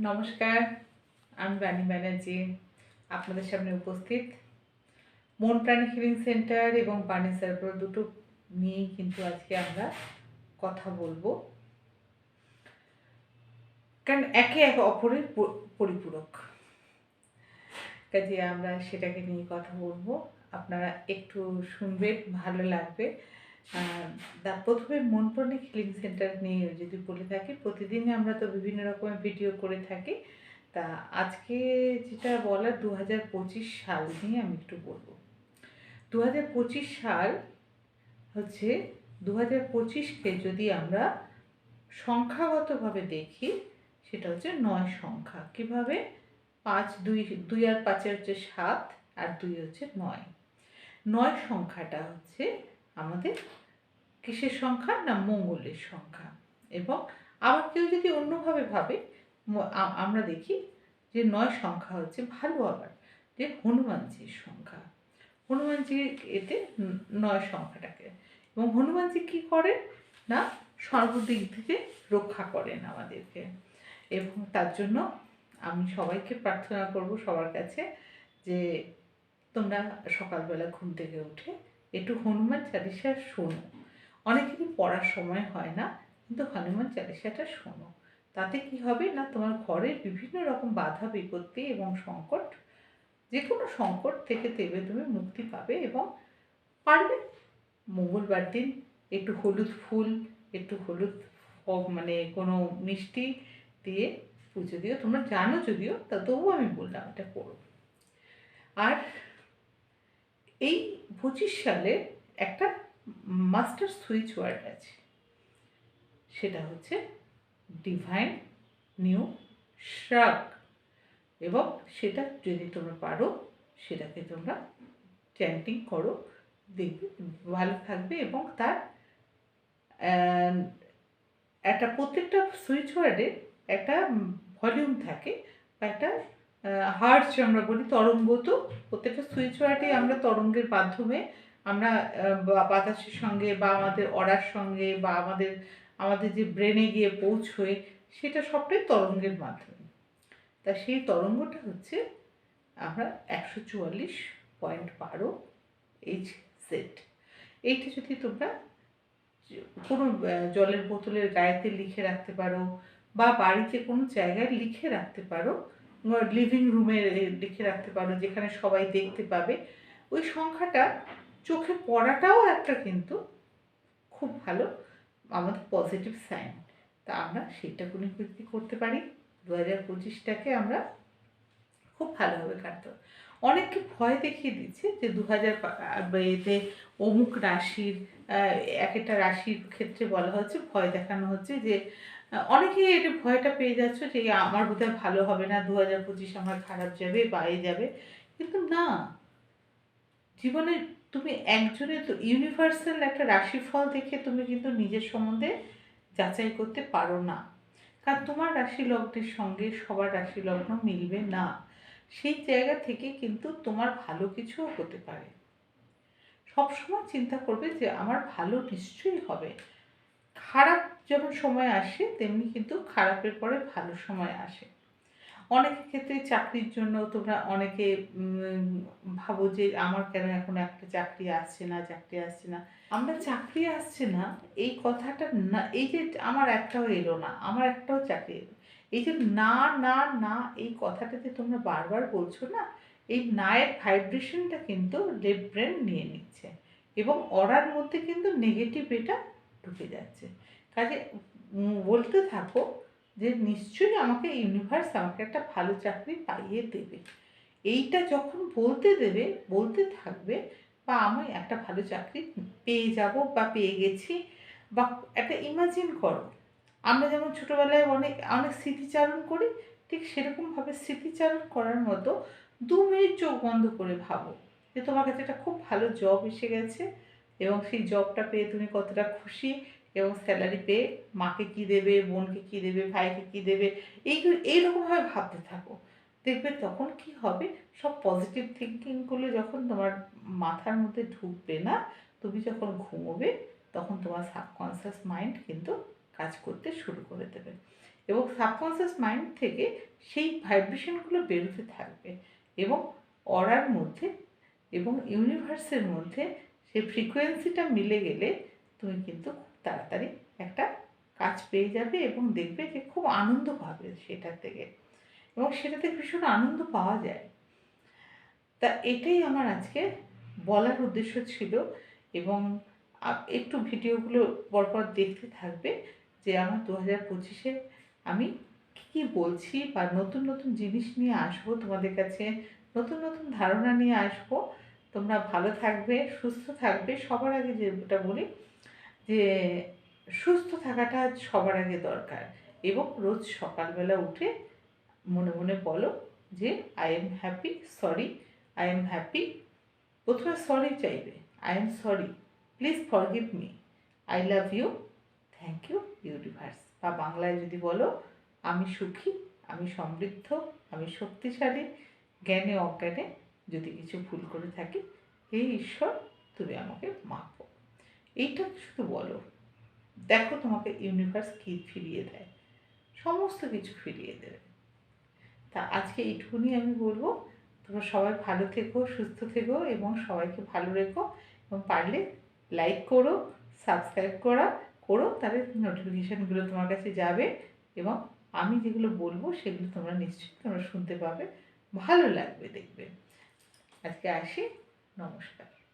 নমস্কার, আমি বাণী ব্যানার্জি আপনাদের সামনে উপস্থিত। মন প্রাণী হিলিং সেন্টার এবং বাণী সার্কেল দুটো নিয়েই কিন্তু আজকে আমরা কথা বলবো, কারণ একে অপরের পরিপূরক। কাজে আমরা সেটাকে নিয়ে কথা বলবো, আপনারা একটু শুনবেন, ভালো লাগবে। প্রথমে মন প্রাণী হিলিং সেন্টার নিয়ে যদি বলে থাকি, প্রতিদিন আমরা তো বিভিন্ন রকমের ভিডিও করে থাকি। তা আজকে যেটা বলার 2025 সাল নিয়ে আমি একটু বলবো। 2025 সাল হচ্ছে 2025কে যদি আমরা সংখ্যাগতভাবে দেখি, সেটা হচ্ছে 9 সংখ্যা। কিভাবে? 5 2 2 আর 5 হচ্ছে 7 আর 2 হচ্ছে 9। 9 সংখ্যাটা হচ্ছে আমাদের কিসের সংখ্যা? না, মঙ্গলের সংখ্যা। এবং আবার কেউ যদি অন্যভাবে ভাবে, আমরা দেখি যে 9 সংখ্যা হচ্ছে ভালো, আবার যে হনুমানজির সংখ্যা। হনুমানজি এতে 9 সংখ্যাটাকে, এবং হনুমানজি কি করেন না, সর্বদিক থেকে রক্ষা করেন আমাদেরকে। এবং তার জন্য আমি সবাইকে প্রার্থনা করব, সবার কাছে, যে তোমরা সকালবেলা ঘুম থেকে উঠে একটু হনুমান চালিসা শোনো। অনেকেরই পড়ার সময় হয় না, কিন্তু হনুমান চালিসাটা শোনো। তাতে কি হবে না, তোমার ঘরের বিভিন্ন রকম বাধা বিপত্তি এবং সংকট, যে কোনো সংকট থেকে তুমি মুক্তি পাবে। এবং পারলে মঙ্গলবার দিন একটু হলুদ ফুল, একটু হলুদ মানে কোনো মিষ্টি দিয়ে পুজো দিও। তোমরা জানো যদিও, তা তবুও আমি বললাম এটা করো। আর এই 25 সালে একটা মাস্টার সুইচ ওয়ার্ড আছে, সেটা হচ্ছে ডিভাইন নিউ শ্রাগ। এবং সেটা যদি তোমরা পারো, সেটাকে তোমরা চ্যান্টিং করো, দেখবে ভালো থাকবে। এবং তার একটা প্রত্যেকটা সুইচ ওয়ার্ডে একটা ভলিউম থাকে, বা একটা হার্টস আমরা বলি, তরঙ্গ। তো প্রত্যেকটা সুইচ ওয়ার্ডে আমরা তরঙ্গের মাধ্যমে আমরা বাতাসের সঙ্গে বা আমাদের অরার সঙ্গে বা আমাদের যে ব্রেনে গিয়ে পৌঁছয়, সেটা সবটাই তরঙ্গের মাধ্যমে। তা সেই তরঙ্গটা হচ্ছে আমরা 144.12 এইচ সেট। এইটা যদি তোমরা কোনো জলের বোতলের গায়েতে লিখে রাখতে পারো, বা বাড়িতে কোনো জায়গায় লিখে রাখতে পারো, লিভিং রুমে লিখে রাখতে পারো, যেখানে সবাই দেখতে পাবে। ওই সংখ্যাটা চোখে পড়াটাও একটা কিন্তু খুব ভালো আমাদের পজিটিভ সাইন। তা আমরা সেটা কোনো করতে পারি। 2025টাকে আমরা খুব ভালোভাবে কাটতে। অনেককে ভয় দেখিয়ে দিচ্ছে যে 2000 এতে অমুক রাশির, এক একটা রাশির ক্ষেত্রে বলা হচ্ছে, ভয় দেখানো হচ্ছে যে অনেকেই এটা ভয়টা পেয়ে যাচ্ছে যে আমার বোধহয় ভালো হবে না, 2025 আমার খারাপ যাবে বা যাবে। কিন্তু না, জীবনে তুমি একজনের তো ইউনিভার্সাল একটা রাশিফল দেখে তুমি কিন্তু নিজের সম্বন্ধে যাচাই করতে পারো না। কারণ তোমার রাশি লগ্নের সঙ্গে সবার রাশি লগ্ন মিলবে না। সেই জায়গা থেকে কিন্তু তোমার ভালো কিছুও হতে পারে। সবসময় চিন্তা করবে যে আমার ভালো নিশ্চয়ই হবে। খারাপ যেমন সময় আসে, তেমনি কিন্তু খারাপের পরে ভালো সময় আসে। অনেকের ক্ষেত্রে চাকরির জন্য তোমরা অনেকে ভাবো যে আমার কেন এখন একটা চাকরি আসছে না। আমরা চাকরি আসছে না এই কথাটা না, এই যে আমার একটাও এলো না, আমার একটাও চাকরি এলো, এই যে না না না এই কথাটাতে তোমরা বারবার বলছো না, এই নায়ের ভাইব্রেশনটা কিন্তু লেফট ব্রেন নিয়ে নিচ্ছে, এবং অরার মধ্যে কিন্তু নেগেটিভ এটা ঢুকে যাচ্ছে। কাজে বলতে থাকো যে নিশ্চয়ই আমাকে ইউনিভার্স আমাকে একটা ভালো চাকরি পাইয়ে দেবে। এইটা যখন বলতে থাকবে, বা আমি একটা ভালো চাকরি পেয়ে যাব বা পেয়ে গেছি, বা একটা ইমাজিন করো। আমরা যেমন ছোটোবেলায় অনেক অনেক স্মৃতিচারণ করি, ঠিক সেরকমভাবে স্মৃতিচারণ করার মতো 2 মিনিট চোখ বন্ধ করে ভাবো যে তোমার কাছে একটা খুব ভালো জব এসে গেছে, এবং সেই জবটা পেয়ে তুমি কতটা খুশি, এবং স্যালারি পেয়ে মাকে কী দেবে, বোনকে কী দেবে, ভাইকে কী দেবে, এইরকমভাবে ভাবতে থাকো। দেখবে তখন কি হবে, সব পজিটিভ থিঙ্কিংগুলো যখন তোমার মাথার মধ্যে ঢুকবে না, তুমি যখন ঘুমোবে, তখন তোমার সাবকনসিয়াস মাইন্ড কিন্তু কাজ করতে শুরু করে দেবে। এবং সাবকনসিয়াস মাইন্ড থেকে সেই ভাইব্রেশনগুলো বেরোতে থাকবে এবং অরার মধ্যে এবং ইউনিভার্সের মধ্যে সেই ফ্রিকোয়েন্সিটা মিলে গেলে তুমি কিন্তু খুব তাড়াতাড়ি একটা কাজ পেয়ে যাবে এবং দেখবে যে খুব আনন্দ পাবে সেটা থেকে, এবং সেটা থেকে ভীষণ আনন্দ পাওয়া যায়। তা এটাই আমার আজকে বলার উদ্দেশ্য ছিল। এবং একটু ভিডিওগুলো পরপর দেখতে থাকবে যে আমার 2025-এ আমি কী বলছি বা নতুন নতুন জিনিস নিয়ে আসবো তোমাদের কাছে, নতুন নতুন ধারণা নিয়ে আসবো। তোমরা ভালো থাকবে, সুস্থ থাকবে। সবার আগে যেটা বলি যে সুস্থ থাকাটা সবার আগে দরকার, এবং রোজ সকালবেলা উঠে মনে মনে বলো যে I am happy, sorry, I am happy. প্রথমে সরি চাইবে, I am sorry, please forgive me, I love you, thank you universe. বা বাংলায় যদি বলো আমি সুখী, আমি সমৃদ্ধ, আমি শক্তিশালী, জ্ঞানে অজ্ঞানে যদি কিছু ভুল করে থাকি, হে ঈশ্বর তুমি আমাকে মাফ করো। এইটা শুধু বলো, দেখো তোমাকে ইউনিভার্স কী ফিরিয়ে দেয়, সমস্ত কিছু ফিরিয়ে দেবে। তা আজকে এইটুকুনি আমি বলবো। তোমরা সবাই ভালো থেকো, সুস্থ থেকো এবং সবাইকে ভালো রেখো, এবং পারলে লাইক করো, সাবস্ক্রাইব করো, তাহলে নোটিফিকেশানগুলো তোমার কাছে যাবে এবং আমি যেগুলো বলবো সেগুলো তোমরা নিশ্চয়ই শুনতে পাবে, ভালো লাগবে দেখবে। আজকে আসি, নমস্কার।